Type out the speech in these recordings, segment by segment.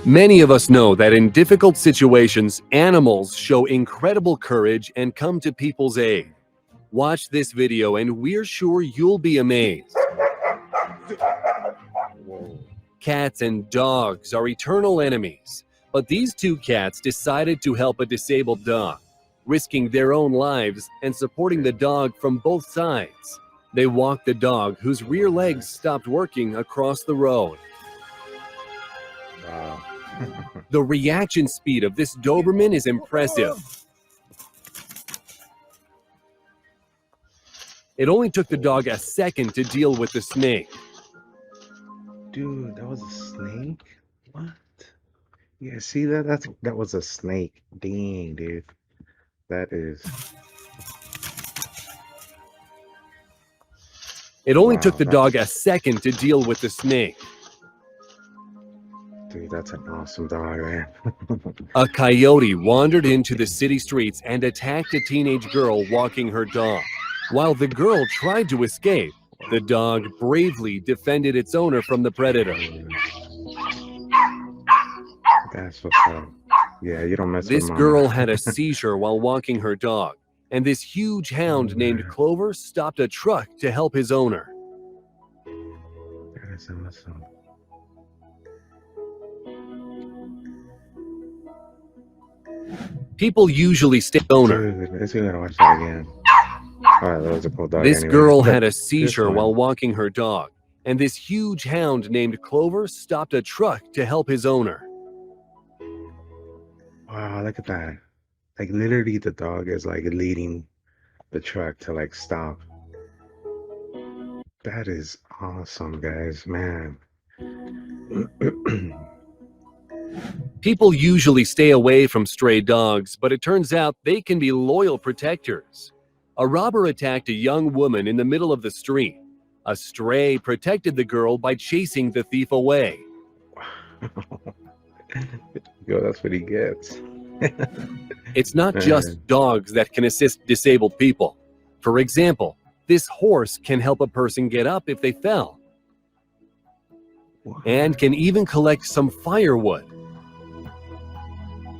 Many of us know that in difficult situations, animals show incredible courage and come to people's aid. Watch this video and we're sure you'll be amazed. Cats and dogs are eternal enemies, but these two cats decided to help a disabled dog, risking their own lives and supporting the dog from both sides. They walked the dog, whose rear legs stopped working, across the road. Wow. The reaction speed of this Doberman is impressive. It only took the dog a second to deal with the snake. Dude, that was a snake? What? Yeah, see that? That was a snake. Dang, dude. That is. It only Wow, took the dog a second to deal with the snake. Dude, that's an awesome dog, man. A coyote wandered into the city streets and attacked a teenage girl walking her dog. While the girl tried to escape, the dog bravely defended its owner from the predator. That's what's up. Yeah, you don't mess with This mama. girl had a seizure while walking her dog, and this huge hound named Clover stopped a truck to help his owner. That is awesome. People usually stay owner. Dude, let's gotta watch that again. Alright, that was a cool dog. This anyway. girl But had a this seizure one- while walking her dog, and this huge hound named Clover stopped a truck to help his owner. Wow, look at that. Like literally the dog is like leading the truck to like stop. That is awesome, guys, man. People usually stay away from stray dogs, but it turns out they can be loyal protectors. A robber attacked a young woman in the middle of the street. A stray protected the girl by chasing the thief away. Yo, that's what he gets. It's not just dogs that can assist disabled people. For example, this horse can help a person get up if they fell, and can even collect some firewood.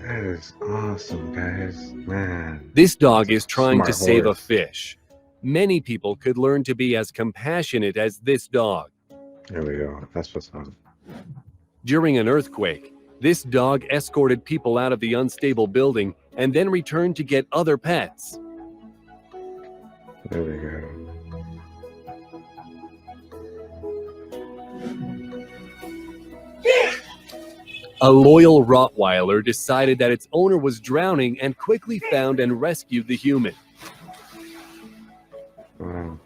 That is awesome, guys. Man. This dog is trying to Smart save a horse. fish. Many people could learn to be as compassionate as this dog. There we go. That's what's up. During an earthquake, this dog escorted people out of the unstable building and then returned to get other pets. There we go. A loyal Rottweiler decided that its owner was drowning and quickly found and rescued the human. Wow.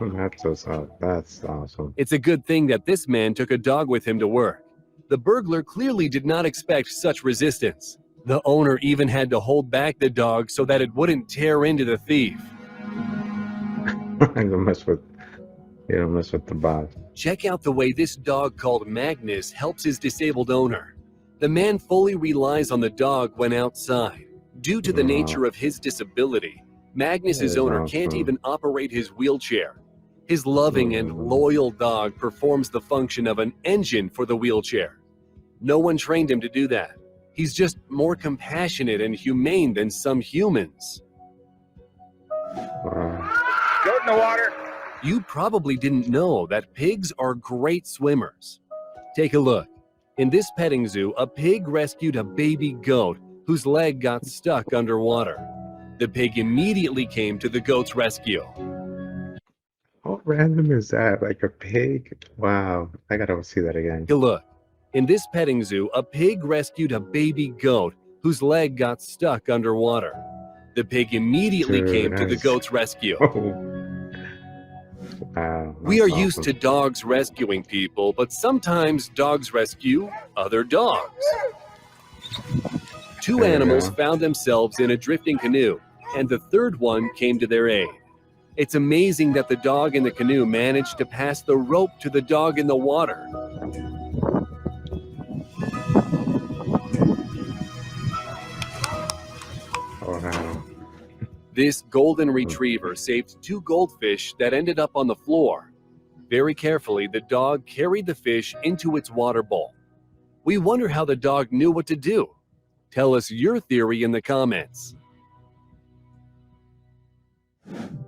That's what's up. That's awesome. It's a good thing that this man took a dog with him to work. The burglar clearly did not expect such resistance. The owner even had to hold back the dog so that it wouldn't tear into the thief. You don't mess with the boss. Check out the way this dog called Magnus helps his disabled owner. The man fully relies on the dog when outside. Due to the nature of his disability, Magnus's owner can't even operate his wheelchair. His loving and loyal dog performs the function of an engine for the wheelchair. No one trained him to do that. He's just more compassionate and humane than some humans. Wow. Goat in the water. You probably didn't know that pigs are great swimmers. Take a look. In this petting zoo, a pig rescued a baby goat whose leg got stuck underwater. The pig immediately came to the goat's rescue. How random is that? Like a pig? Wow. I gotta see that again. Take a look. In this petting zoo, a pig rescued a baby goat whose leg got stuck underwater. The pig immediately Dude, came to the that's- goat's rescue. Wow. We are that's used to awesome. dogs rescuing people, but sometimes dogs rescue other dogs. Two There you animals go. found themselves in a drifting canoe, and the third one came to their aid. It's amazing that the dog in the canoe managed to pass the rope to the dog in the water. Oh, wow. This golden retriever saved two goldfish that ended up on the floor. Very carefully, the dog carried the fish into its water bowl. We wonder how the dog knew what to do. Tell us your theory in the comments.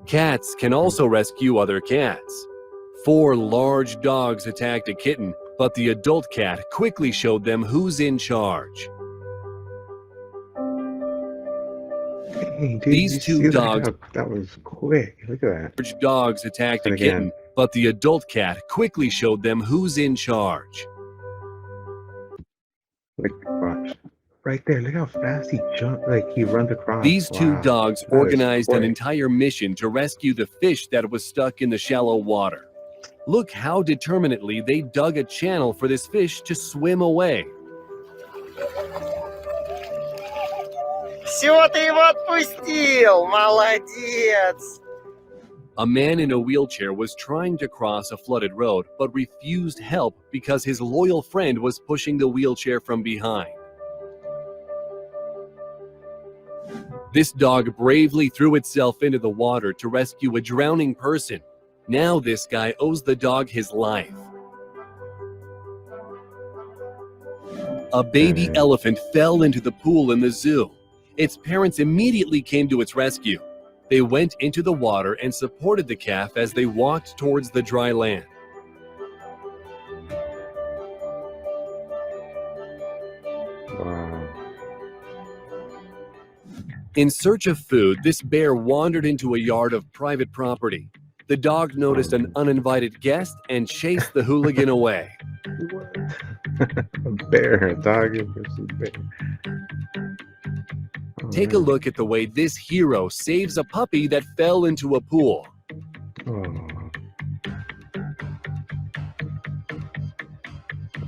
Cats can also rescue other cats. 4 large dogs attacked a kitten, but the adult cat quickly showed them who's in charge. Dang, dude, These you 2 see dogs, that was quick. Look at that. large dogs attacked a And again. kitten, but the adult cat quickly showed them who's in charge. Like, watch. Right there, look how fast he jumped, like he runs across. These 2 Wow, dogs that is organized an quick. entire mission to rescue the fish that was stuck in the shallow water. Look how determinedly they dug a channel for this fish to swim away. Всё, ты его отпустил! Молодец! A man in a wheelchair was trying to cross a flooded road, but refused help because his loyal friend was pushing the wheelchair from behind. This dog bravely threw itself into the water to rescue a drowning person. Now this guy owes the dog his life. A baby elephant fell into the pool in the zoo. Its parents immediately came to its rescue. They went into the water and supported the calf as they walked towards the dry land. Wow. In search of food, this bear wandered into a yard of private property. The dog noticed an uninvited guest and chased the hooligan away. What? A bear, a dog versus bear. Take a look at the way this hero saves a puppy that fell into a pool. Oh.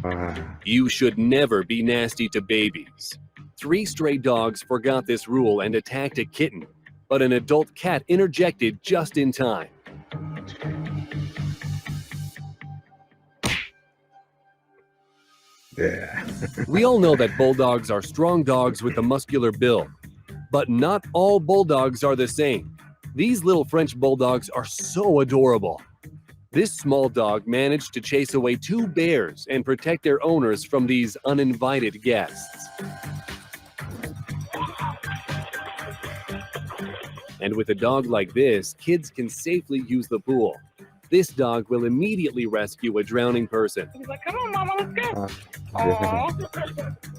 Wow. You should never be nasty to babies. 3 stray dogs forgot this rule and attacked a kitten, but an adult cat interjected just in time. Yeah. We all know that bulldogs are strong dogs with a muscular build, but not all bulldogs are the same. These little French bulldogs are so adorable. This small dog managed to chase away 2 bears and protect their owners from these uninvited guests. And with a dog like this, kids can safely use the pool. This dog will immediately rescue a drowning person. He's like, come on, mama, let's go.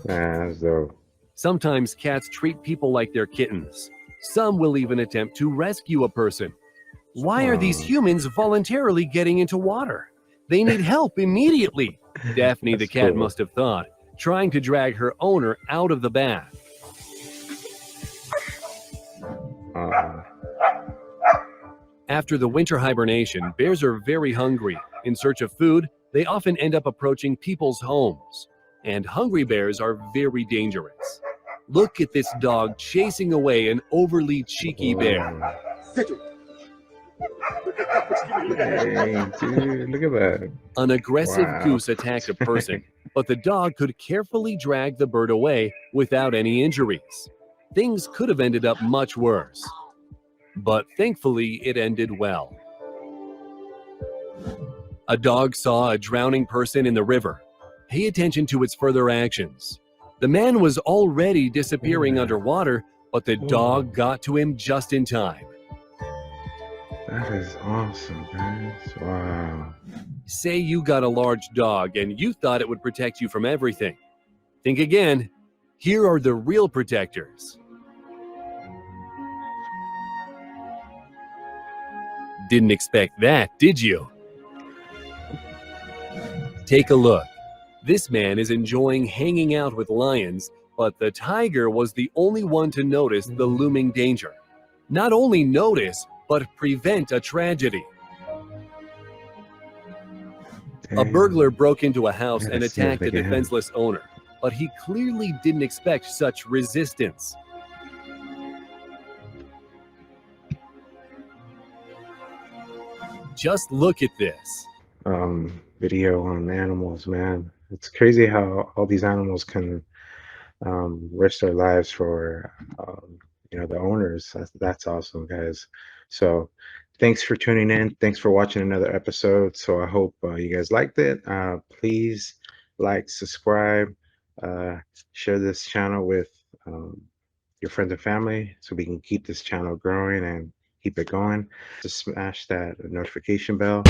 Yeah, that's dope. Sometimes cats treat people like their kittens. Some will even attempt to rescue a person. Why are these humans voluntarily getting into water? They need help immediately, Daphne the That's cat cool. must have thought, trying to drag her owner out of the bath. After the winter hibernation, bears are very hungry. In search of food, they often end up approaching people's homes. And hungry bears are very dangerous. Look at this dog chasing away an overly cheeky bear. Hey, dude, look at that. An aggressive Wow. goose attacked a person, but the dog could carefully drag the bird away without any injuries. Things could have ended up much worse. But thankfully, it ended well. A dog saw a drowning person in the river. Pay attention to its further actions. The man was already disappearing underwater, but the dog got to him just in time. That is awesome, guys. Wow. Say you got a large dog and you thought it would protect you from everything. Think again. Here are the real protectors. Didn't expect that, did you? Take a look. This man is enjoying hanging out with lions, but the tiger was the only one to notice the looming danger. Not only notice, but prevent a tragedy. A Damn. burglar broke into a house Yeah, and let's see if attacked they a can hit him. defenseless owner, but he clearly didn't expect such resistance. Just look at this. Video on animals, man. It's crazy how all these animals can risk their lives for the owners. That's awesome, guys. So Thanks for tuning in. Thanks for watching another episode. So I hope you guys liked it. Please like, subscribe, uh, share this channel with your friends and family so we can keep this channel growing and keep it going. Just smash that notification bell.